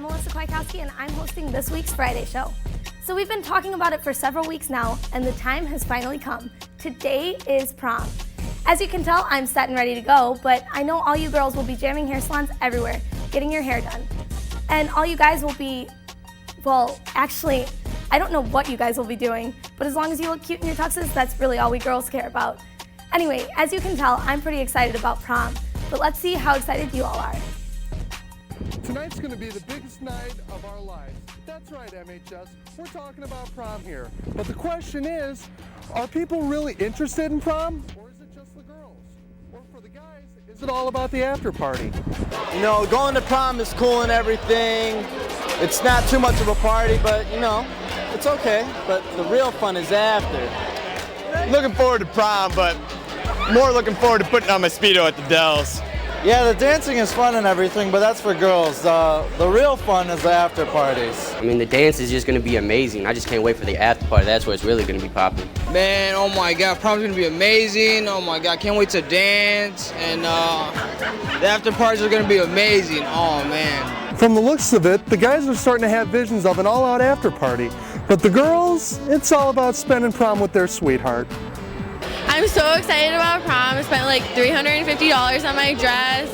I'm Melissa Kwiatkowski, and I'm hosting this week's Friday show. So we've been talking about it for several weeks now, and the time has finally come. Today is prom. As you can tell, I'm set and ready to go, but I know all you girls will be jamming hair salons everywhere, getting your hair done. And all you guys will be, well, actually, I don't know what you guys will be doing, but as long as you look cute in your tuxes, that's really all we girls care about. Anyway, as you can tell, I'm pretty excited about prom, but let's see how excited you all are. Tonight's going to be the biggest night of our lives. That's right, MHS. We're talking about prom here. But the question is, are people really interested in prom? Or is it just the girls? Or for the guys, is it all about the after party? You know, going to prom is cool and everything. It's not too much of a party, but you know, it's okay. But the real fun is after. Looking forward to prom, but more looking forward to putting on my Speedo at the Dells. Yeah, the dancing is fun and everything, but that's for girls. The real fun is the after parties. I mean, the dance is just going to be amazing. I just can't wait for the after party. That's where it's really going to be popping. Man, oh my God, prom's going to be amazing. Oh my God, can't wait to dance. And the after parties are going to be amazing. Oh man. From the looks of it, the guys are starting to have visions of an all-out after party. But the girls, it's all about spending prom with their sweetheart. I'm so excited about prom. I spent like $350 on my dress.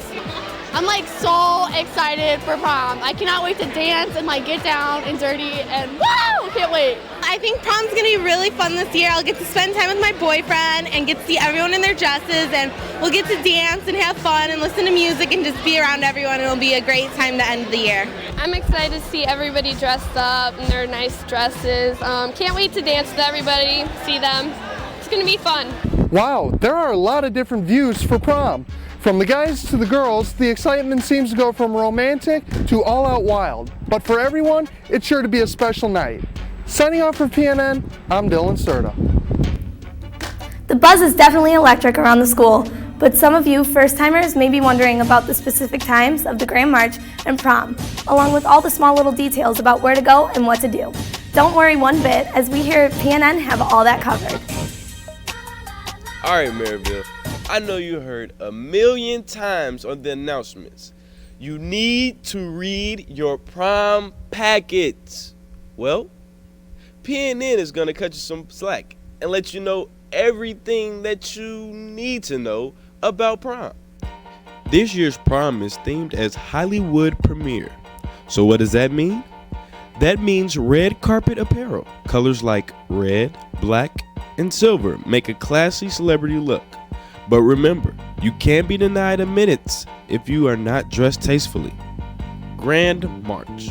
I'm like so excited for prom. I cannot wait to dance and like get down and dirty and woo! Can't wait. I think prom's gonna be really fun this year. I'll get to spend time with my boyfriend and get to see everyone in their dresses, and we'll get to dance and have fun and listen to music and just be around everyone. It'll be a great time to end the year. I'm excited to see everybody dressed up in their nice dresses. Can't wait to dance with everybody, see them. It's gonna be fun. Wow, there are a lot of different views for prom. From the guys to the girls, the excitement seems to go from romantic to all out wild. But for everyone, it's sure to be a special night. Signing off for PNN, I'm Dylan Serta. The buzz is definitely electric around the school, but some of you first-timers may be wondering about the specific times of the Grand March and prom, along with all the small little details about where to go and what to do. Don't worry one bit, as we here at PNN have all that covered. All right, Maryville, I know you heard a million times on the announcements. You need to read your prom packets. Well, PNN is going to cut you some slack and let you know everything that you need to know about prom. This year's prom is themed as Hollywood premiere. So what does that mean? That means red carpet apparel. Colors like red, black, and silver make a classy celebrity look. But remember, you can't be denied a minute if you are not dressed tastefully. Grand March.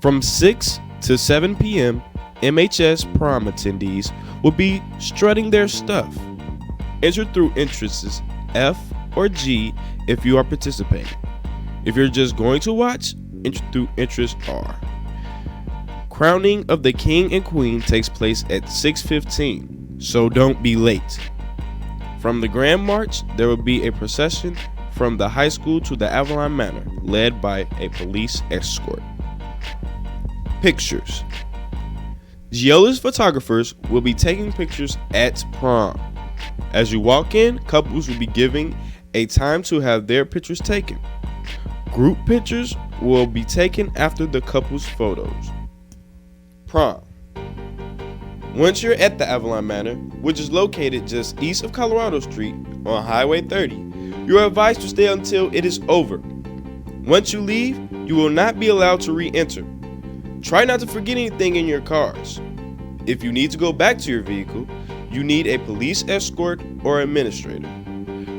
From 6 to 7 p.m., MHS prom attendees will be strutting their stuff. Enter through entrances F or G if you are participating. If you're just going to watch, enter through entrance R. Crowning of the King and Queen takes place at 6:15. So don't be late. From the Grand March, there will be a procession from the high school to the Avalon Manor, led by a police escort. Pictures. Giola's photographers will be taking pictures at prom. As you walk in, couples will be giving a time to have their pictures taken. Group pictures will be taken after the couple's photos. Prom. Once you're at the Avalon Manor, which is located just east of Colorado Street on Highway 30, you are advised to stay until it is over. Once you leave, you will not be allowed to re-enter. Try not to forget anything in your cars. If you need to go back to your vehicle, you need a police escort or administrator.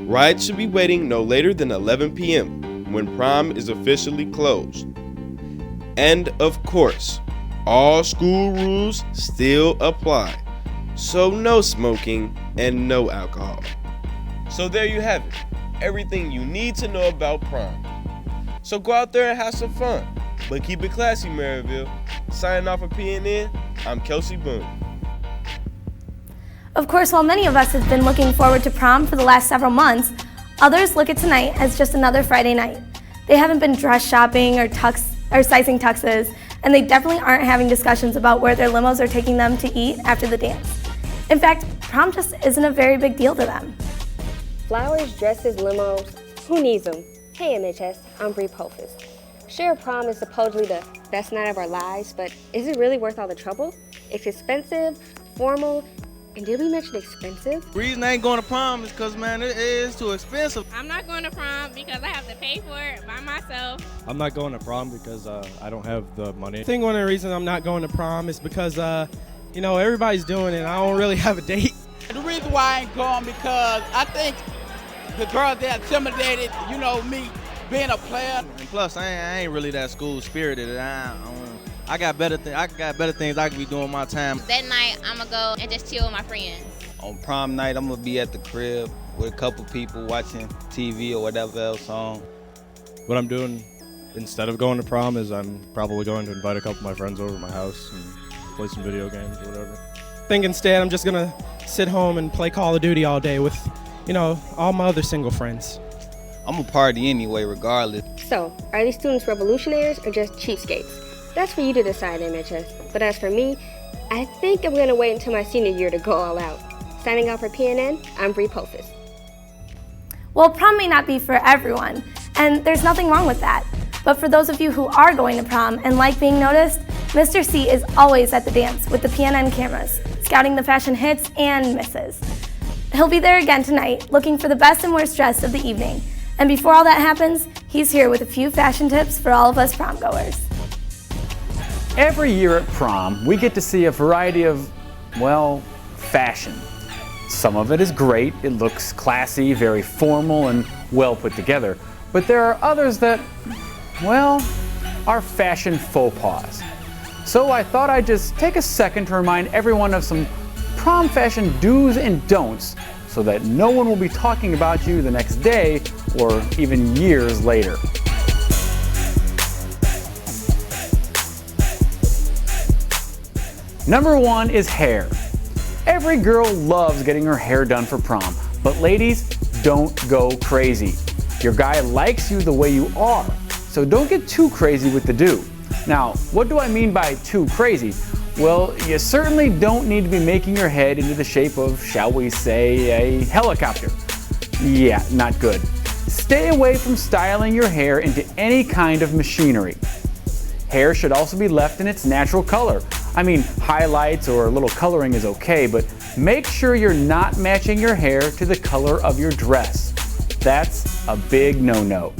Rides should be waiting no later than 11 p.m. when prom is officially closed. And of course, all school rules still apply, so no smoking and no alcohol. So there you have it, everything you need to know about prom. So go out there and have some fun, but keep it classy, Maryville. Signing off for PNN, I'm Kelsey Boone. Of course, while many of us have been looking forward to prom for the last several months, others look at tonight as just another Friday night. They haven't been dress shopping or sizing tuxes, and they definitely aren't having discussions about where their limos are taking them to eat after the dance. In fact, prom just isn't a very big deal to them. Flowers, dresses, limos, who needs them? Hey MHS, I'm Bree Pofus. Sure, prom is supposedly the best night of our lives, but is it really worth all the trouble? It's expensive, formal, and did we mention expensive? The reason I ain't going to prom is because, man, it is too expensive. I'm not going to prom because I have to pay for it by myself. I'm not going to prom because I don't have the money. I think one of the reasons I'm not going to prom is because, you know, everybody's doing it and I don't really have a date. The reason why I ain't going because I think the girls, they're intimidated, you know, me being a player. And plus, I ain't really that school spirited. I got better things I could be doing my time. That night, I'm going to go and just chill with my friends. On prom night, I'm going to be at the crib with a couple people watching TV or whatever else on. What I'm doing instead of going to prom is I'm probably going to invite a couple of my friends over to my house and play some video games or whatever. I think instead I'm just going to sit home and play Call of Duty all day with, you know, all my other single friends. I'm a party anyway, regardless. So, are these students revolutionaries or just cheapskates? That's for you to decide, MHS. But as for me, I think I'm going to wait until my senior year to go all out. Signing off for PNN, I'm Bree Pofis. Well, prom may not be for everyone, and there's nothing wrong with that. But for those of you who are going to prom and like being noticed, Mr. C is always at the dance with the PNN cameras, scouting the fashion hits and misses. He'll be there again tonight, looking for the best and worst dressed of the evening. And before all that happens, he's here with a few fashion tips for all of us prom goers. Every year at prom, we get to see a variety of, well, fashion. Some of it is great, it looks classy, very formal, and well put together. But there are others that, well, are fashion faux pas. So I thought I'd just take a second to remind everyone of some prom fashion do's and don'ts so that no one will be talking about you the next day or even years later. Number 1 is hair. Every girl loves getting her hair done for prom, but ladies, don't go crazy. Your guy likes you the way you are, so don't get too crazy with the do. Now, what do I mean by too crazy? Well, you certainly don't need to be making your head into the shape of, shall we say, a helicopter. Yeah, not good. Stay away from styling your hair into any kind of machinery. Hair should also be left in its natural color. I mean, highlights or a little coloring is okay, but make sure you're not matching your hair to the color of your dress. That's a big no-no.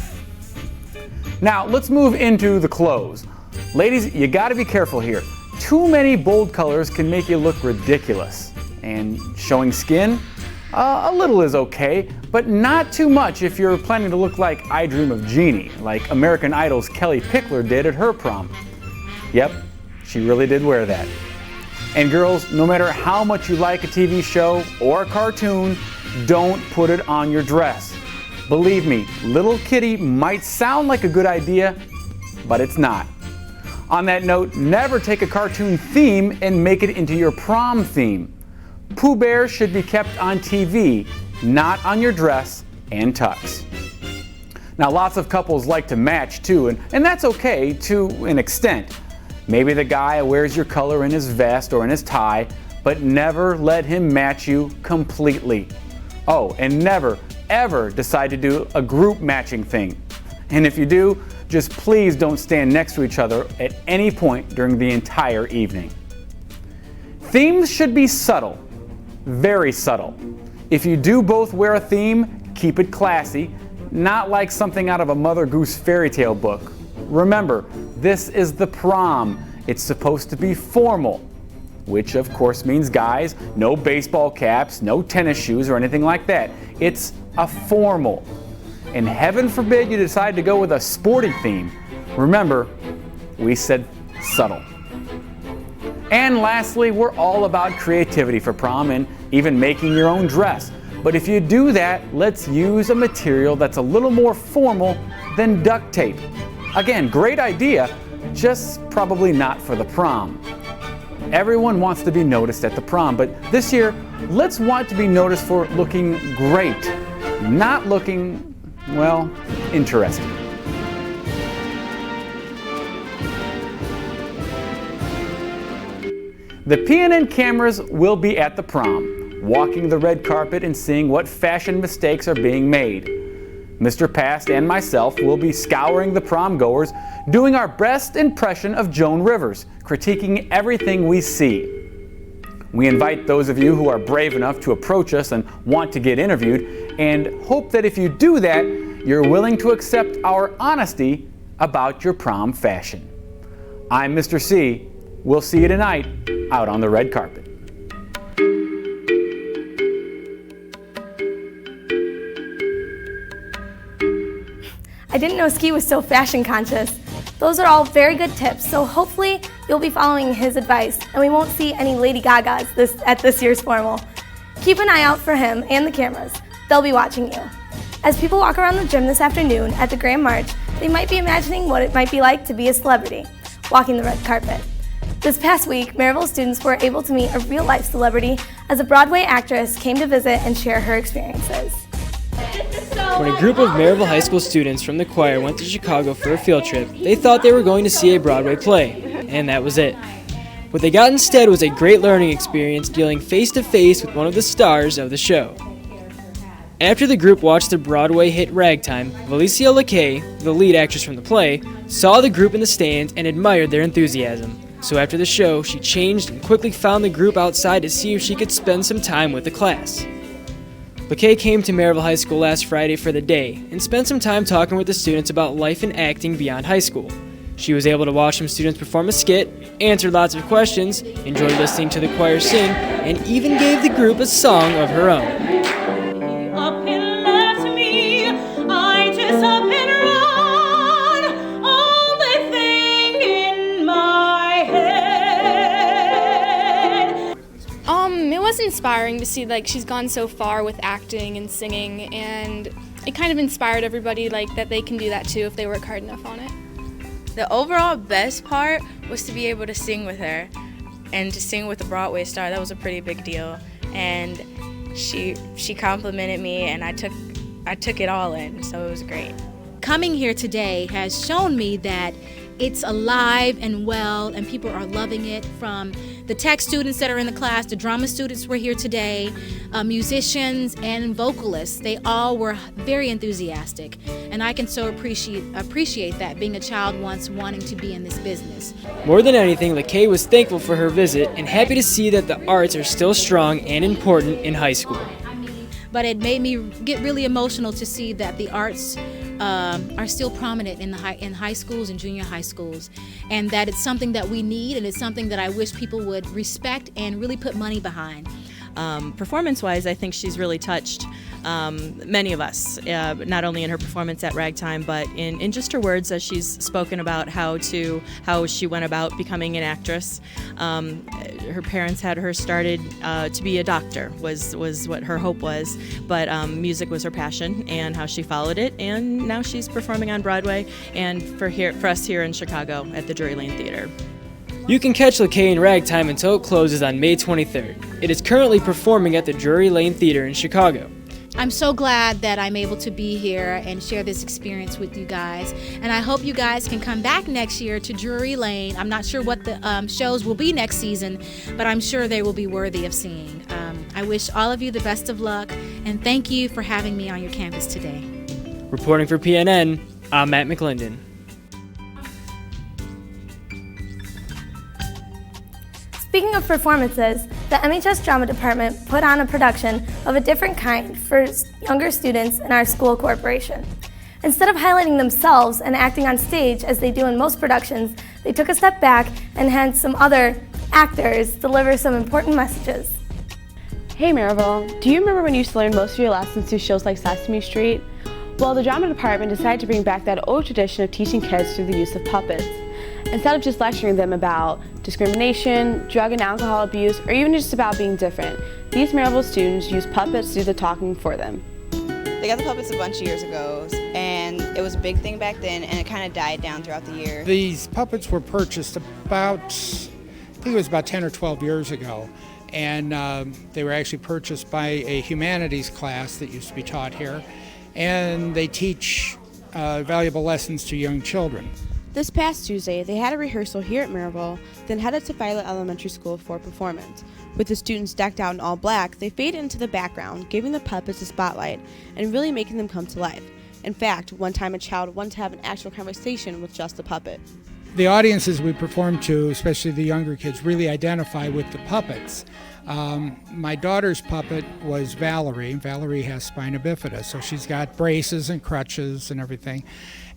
Now, let's move into the clothes. Ladies, you gotta be careful here. Too many bold colors can make you look ridiculous. And showing skin? A little is okay, but not too much if you're planning to look like I Dream of Jeannie, like American Idol's Kelly Pickler did at her prom. Yep, she really did wear that. And girls, no matter how much you like a TV show or a cartoon, don't put it on your dress. Believe me, Little Kitty might sound like a good idea, but it's not. On that note, never take a cartoon theme and make it into your prom theme. Pooh Bear should be kept on TV, not on your dress and tux. Now, lots of couples like to match too, and that's okay to an extent. Maybe the guy wears your color in his vest or in his tie, but never let him match you completely. Oh, and never, ever decide to do a group matching thing. And if you do, just please don't stand next to each other at any point during the entire evening. Themes should be subtle, very subtle. If you do both wear a theme, keep it classy, not like something out of a Mother Goose fairy tale book. Remember, this is the prom. It's supposed to be formal, which of course means, guys, no baseball caps, no tennis shoes or anything like that. It's a formal. And heaven forbid you decide to go with a sporty theme. Remember, we said subtle. And lastly, we're all about creativity for prom and even making your own dress. But if you do that, let's use a material that's a little more formal than duct tape. Again, great idea, just probably not for the prom. Everyone wants to be noticed at the prom, but this year, let's want to be noticed for looking great, not looking, well, interesting. The PNN cameras will be at the prom, walking the red carpet and seeing what fashion mistakes are being made. Mr. Past and myself will be scouring the prom goers, doing our best impression of Joan Rivers, critiquing everything we see. We invite those of you who are brave enough to approach us and want to get interviewed, and hope that if you do that, you're willing to accept our honesty about your prom fashion. I'm Mr. C. We'll see you tonight out on the red carpet. I didn't know Ski was so fashion conscious. Those are all very good tips, so hopefully you'll be following his advice and we won't see any Lady Gagas at this year's formal. Keep an eye out for him and the cameras. They'll be watching you. As people walk around the gym this afternoon at the Grand March, they might be imagining what it might be like to be a celebrity, walking the red carpet. This past week, Maryville students were able to meet a real-life celebrity as a Broadway actress came to visit and share her experiences. When a group of Maryville High School students from the choir went to Chicago for a field trip, they thought they were going to see a Broadway play, and that was it. What they got instead was a great learning experience dealing face-to-face with one of the stars of the show. After the group watched the Broadway hit Ragtime, Valencia LeKay, the lead actress from the play, saw the group in the stands and admired their enthusiasm. So after the show, she changed and quickly found the group outside to see if she could spend some time with the class. LeKay came to Maryville High School last Friday for the day and spent some time talking with the students about life and acting beyond high school. She was able to watch some students perform a skit, answered lots of questions, enjoyed listening to the choir sing, and even gave the group a song of her own. It was inspiring to see she's gone so far with acting and singing, and it kind of inspired everybody that they can do that too if they work hard enough on it. The overall best part was to be able to sing with her and to sing with a Broadway star. That was a pretty big deal, and she complimented me and I took it all in, so it was great. Coming here today has shown me that it's alive and well and people are loving it, from the tech students that are in the class, the drama students were here today, musicians and vocalists. They all were very enthusiastic, and I can so appreciate that, being a child once wanting to be in this business. More than anything, LeKay was thankful for her visit and happy to see that the arts are still strong and important in high school. But it made me get really emotional to see that the arts are still prominent in high schools and junior high schools, and that it's something that we need, and it's something that I wish people would respect and really put money behind. Performance-wise, I think she's really touched many of us, not only in her performance at Ragtime, but in just her words as she's spoken about how she went about becoming an actress. Her parents had her started to be a doctor, was what her hope was, but music was her passion and how she followed it, and now she's performing on Broadway and for us here in Chicago at the Drury Lane Theater. You can catch LeKay in Ragtime until it closes on May 23rd. It is currently performing at the Drury Lane Theater in Chicago. I'm so glad that I'm able to be here and share this experience with you guys, and I hope you guys can come back next year to Drury Lane. I'm not sure what the shows will be next season, but I'm sure they will be worthy of seeing. I wish all of you the best of luck, and thank you for having me on your campus today. Reporting for PNN, I'm Matt McClendon. Speaking of performances, the MHS Drama Department put on a production of a different kind for younger students in our school corporation. Instead of highlighting themselves and acting on stage as they do in most productions, they took a step back and had some other actors deliver some important messages. Hey Maryville, do you remember when you used to learn most of your lessons through shows like Sesame Street? Well, the Drama Department decided to bring back that old tradition of teaching kids through the use of puppets. Instead of just lecturing them about discrimination, drug and alcohol abuse, or even just about being different, these Maryville students use puppets to do the talking for them. They got the puppets a bunch of years ago, and it was a big thing back then, and it kind of died down throughout the year. These puppets were purchased about, I think it was about 10 or 12 years ago, and they were actually purchased by a humanities class that used to be taught here, and they teach valuable lessons to young children. This past Tuesday, they had a rehearsal here at Maryville, then headed to Violet Elementary School for performance. With the students decked out in all black, they faded into the background, giving the puppets a spotlight and really making them come to life. In fact, one time a child wanted to have an actual conversation with just a puppet. The audiences we perform to, especially the younger kids, really identify with the puppets. My daughter's puppet was Valerie. Valerie has spina bifida, so she's got braces and crutches and everything.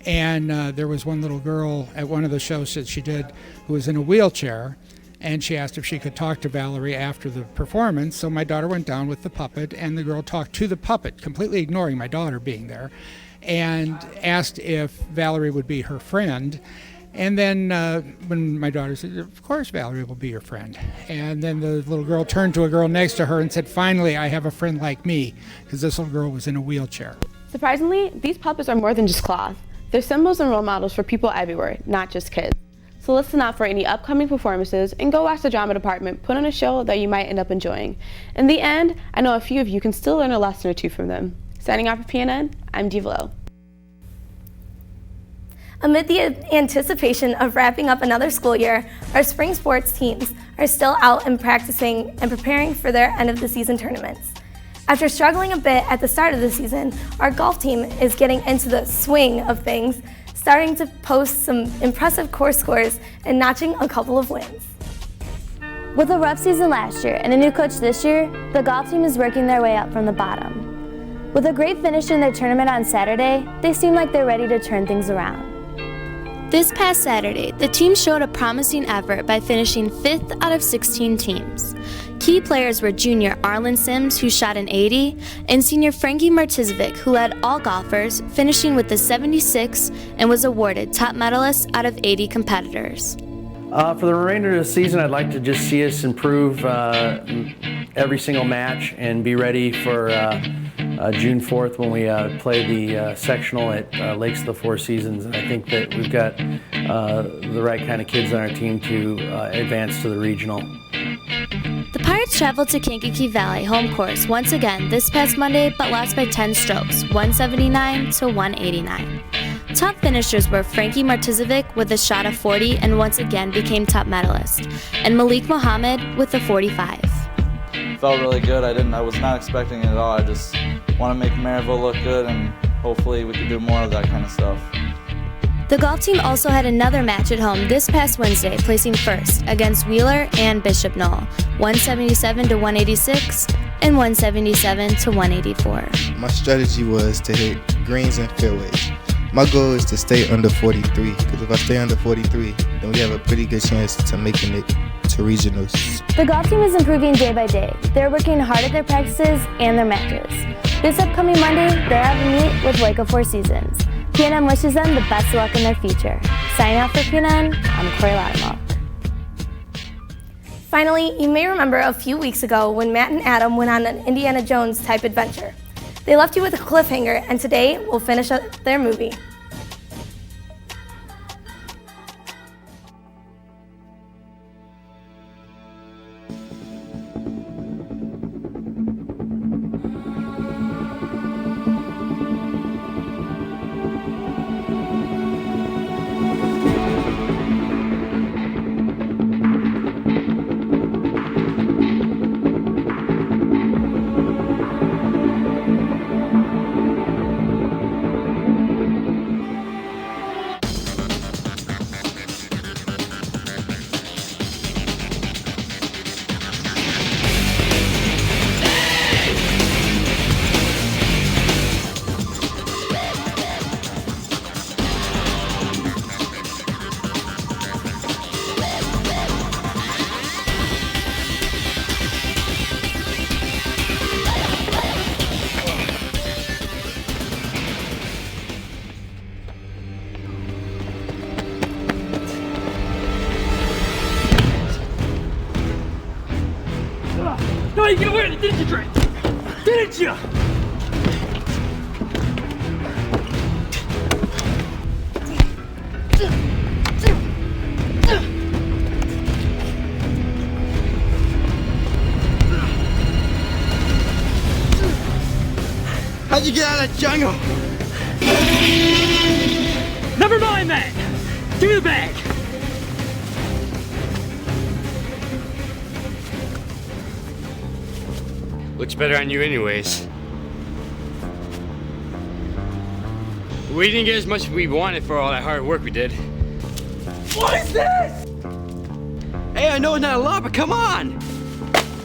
And there was one little girl at one of the shows that she did who was in a wheelchair, and she asked if she could talk to Valerie after the performance. So my daughter went down with the puppet, and the girl talked to the puppet, completely ignoring my daughter being there, and asked if Valerie would be her friend. And then when my daughter said, of course Valerie will be your friend. And then the little girl turned to a girl next to her and said, finally, I have a friend like me, because this little girl was in a wheelchair. Surprisingly, these puppets are more than just cloth. They're symbols and role models for people everywhere, not just kids. So listen out for any upcoming performances and go watch the drama department put on a show that you might end up enjoying. In the end, I know a few of you can still learn a lesson or two from them. Signing off for PNN, I'm Devlo. Amid the anticipation of wrapping up another school year, our spring sports teams are still out and practicing and preparing for their end of the season tournaments. After struggling a bit at the start of the season, our golf team is getting into the swing of things, starting to post some impressive course scores and notching a couple of wins. With a rough season last year and a new coach this year, the golf team is working their way up from the bottom. With a great finish in their tournament on Saturday, they seem like they're ready to turn things around. This past Saturday, the team showed a promising effort by finishing 5th out of 16 teams. Key players were junior Arlen Sims, who shot an 80, and senior Frankie Martizovic, who led all golfers, finishing with a 76 and was awarded top medalist out of 80 competitors. For the remainder of the season, I'd like to just see us improve every single match and be ready for June 4th when we play the sectional at Lakes of the Four Seasons. I think that we've got the right kind of kids on our team to advance to the regional. The Pirates traveled to Kankakee Valley home course once again this past Monday, but lost by 10 strokes, 179 to 189. Top finishers were Frankie Martizovic with a shot of 40 and once again became top medalist, and Malik Mohammed with a 45. Felt really good. I was not expecting it at all. I just want to make Maryville look good, and hopefully we can do more of that kind of stuff. The golf team also had another match at home this past Wednesday, placing first against Wheeler and Bishop Knoll, 177 to 186 and 177 to 184. My strategy was to hit greens and fairways. My goal is to stay under 43, because if I stay under 43, then we have a pretty good chance to making it to regionals. The golf team is improving day by day. They're working hard at their practices and their matches. This upcoming Monday, they're having a meet with Lake of Four Seasons. PNN wishes them the best of luck in their future. Signing off for PNN, I'm Corey Latimer. Finally, you may remember a few weeks ago when Matt and Adam went on an Indiana Jones type adventure. They left you with a cliffhanger, and today we'll finish up their movie. No, you get away with it, didn't you, Drake? Didn't you? How'd you get out of that jungle? Never mind that. Give me the bag. Looks better on you anyways. We didn't get as much as we wanted for all that hard work we did. What is this? Hey, I know it's not a lot, but come on!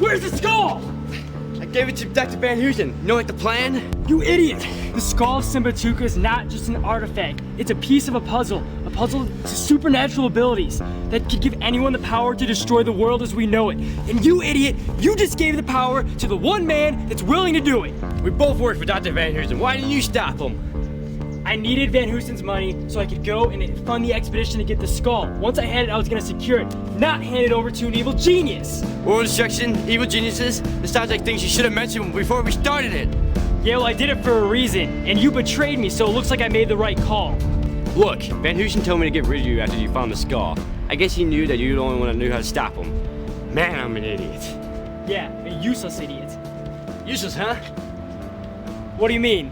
Where's the skull? I gave it to Dr. Van Heusen. You know like the plan? You idiot! The skull of Simbatuka is not just an artifact. It's a piece of a puzzle to supernatural abilities that could give anyone the power to destroy the world as we know it. And you idiot, you just gave the power to the one man that's willing to do it. We both worked for Dr. Van Heusen. Why didn't you stop him? I needed Van Heusen's money so I could go and fund the expedition to get the skull. Once I had it, I was gonna secure it, not hand it over to an evil genius. World destruction, evil geniuses? This sounds like things you should have mentioned before we started it. Yeah, well, I did it for a reason, and you betrayed me, so it looks like I made the right call. Look, Van Heusen told me to get rid of you after you found the skull. I guess he knew that you were the only one that knew how to stop him. Man, I'm an idiot. Yeah, a useless idiot. Useless, huh? What do you mean?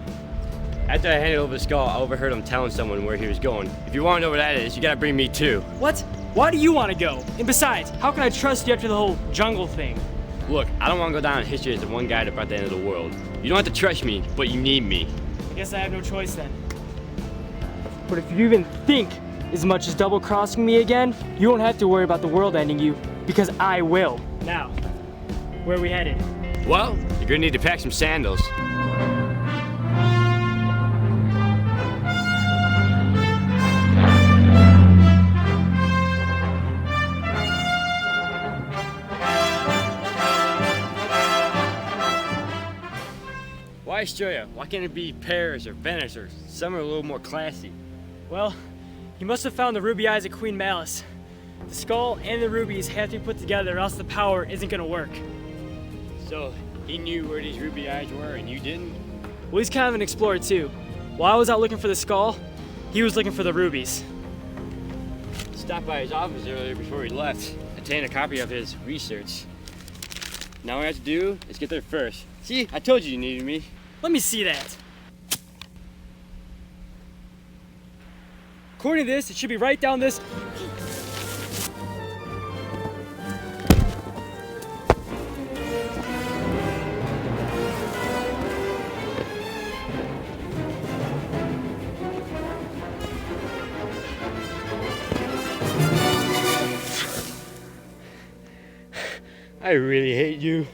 After I handed over the skull, I overheard him telling someone where he was going. If you want to know where that is, you gotta bring me too. What? Why do you want to go? And besides, how can I trust you after the whole jungle thing? Look, I don't want to go down in history as the one guy that brought the end of the world. You don't have to trust me, but you need me. I guess I have no choice then. But if you even think as much as double-crossing me again, you won't have to worry about the world ending you, because I will. Now, where are we headed? Well, you're gonna need to pack some sandals. Why Australia? Why can't it be Paris or Venice or somewhere a little more classy? Well, you must have found the ruby eyes of Queen Malice. The skull and the rubies have to be put together or else the power isn't gonna work. So, he knew where these ruby eyes were and you didn't? Well, he's kind of an explorer too. While I was out looking for the skull, he was looking for the rubies. Stopped by his office earlier before he left, obtained a copy of his research. Now all we have to do is get there first. See, I told you needed me. Let me see that. According to this, it should be right down this. I really hate you.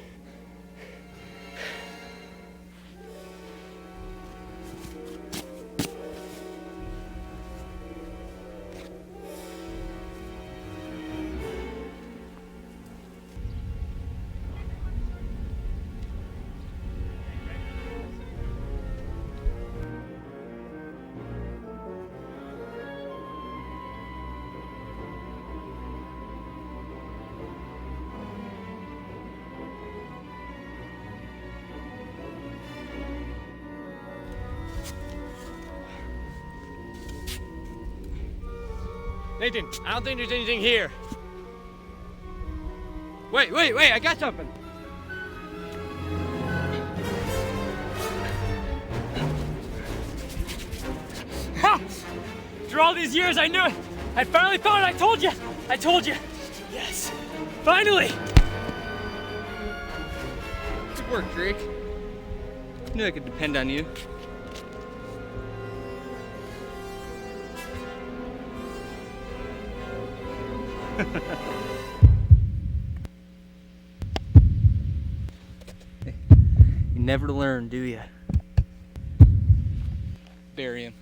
Nathan, I don't think there's anything here. Wait, I got something. Ha! After all these years, I knew it. I finally found it. I told you. Yes, finally. Good work, Drake. I knew I could depend on you. You never learn, do you? Bury him.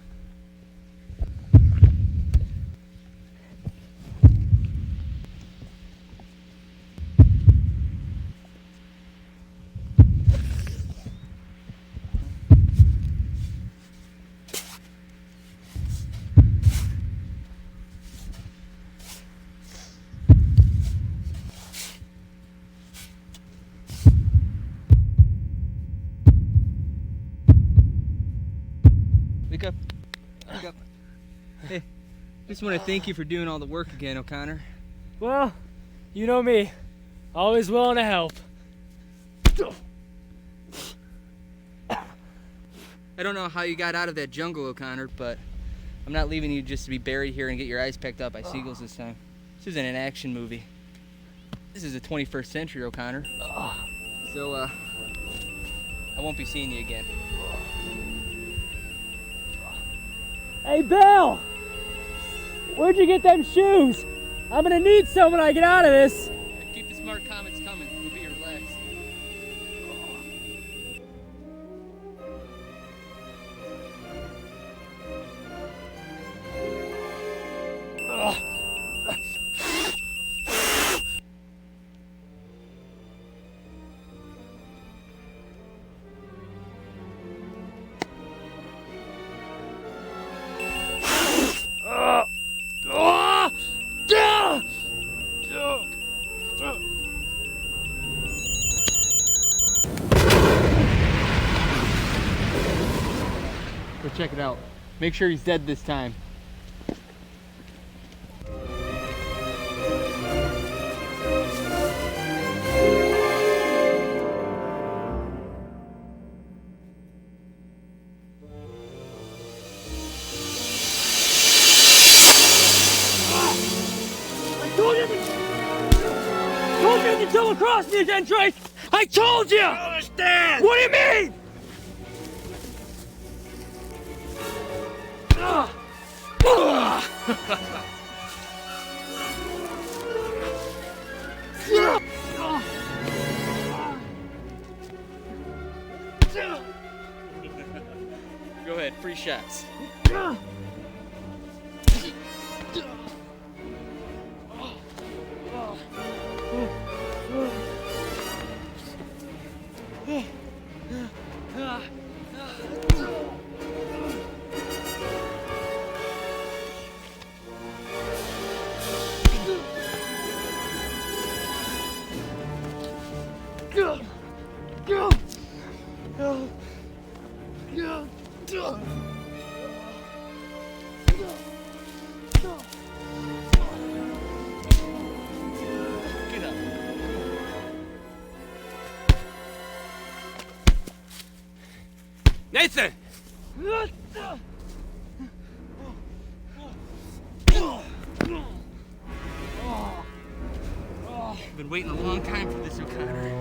Wake up. Wake up. Hey, just want to thank you for doing all the work again, O'Connor. Well, you know me. Always willing to help. I don't know how you got out of that jungle, O'Connor, but I'm not leaving you just to be buried here and get your eyes pecked out by seagulls this time. This isn't an action movie. This is the 21st century, O'Connor. So, I won't be seeing you again. Hey, Bill! Where'd you get them shoes? I'm gonna need some when I get out of this. Keep the smart comments coming. We'll be your last. Go check it out. Make sure he's dead this time. Told you to double cross me again, Drake! I told you! I don't understand! What do you mean? Go ahead, free shots. Nathan! I've been waiting a long time for this, Oconnor.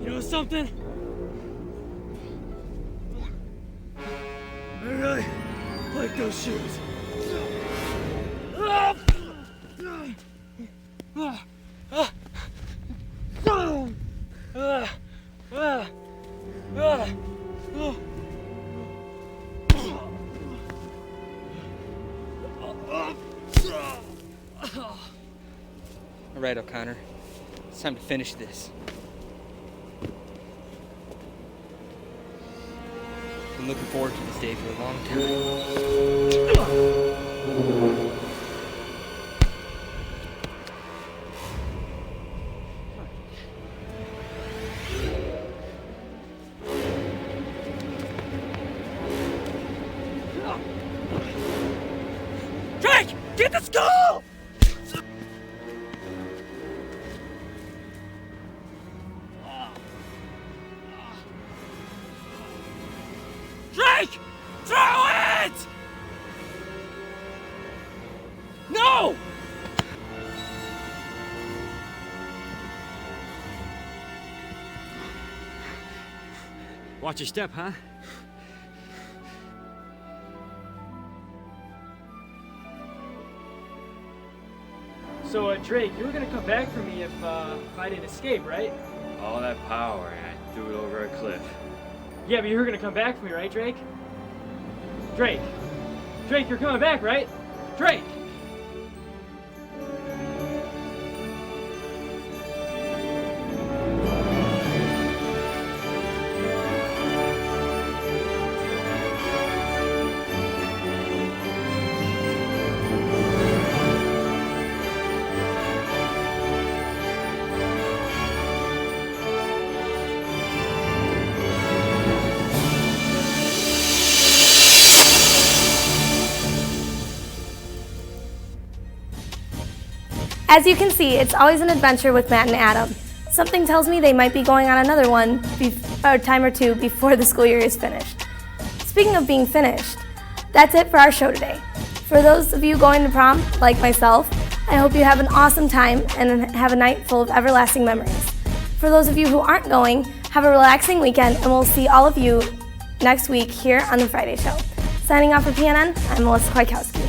You know something? I really like those shoes. All right, Oconnor. It's time to finish this. Been looking forward to this day for a long time. Drake, get to school! Drake! Throw it! No! Watch your step, huh? So, Drake, you were gonna come back for me if I didn't escape, right? All that power, and I threw it over a cliff. Yeah, but you were gonna come back for me, right, Drake? Drake! Drake, you're coming back, right? Drake! As you can see, it's always an adventure with Matt and Adam. Something tells me they might be going on another one a time or two before the school year is finished. Speaking of being finished, that's it for our show today. For those of you going to prom, like myself, I hope you have an awesome time and have a night full of everlasting memories. For those of you who aren't going, have a relaxing weekend, and we'll see all of you next week here on The Friday Show. Signing off for PNN, I'm Melissa Kwiatkowski.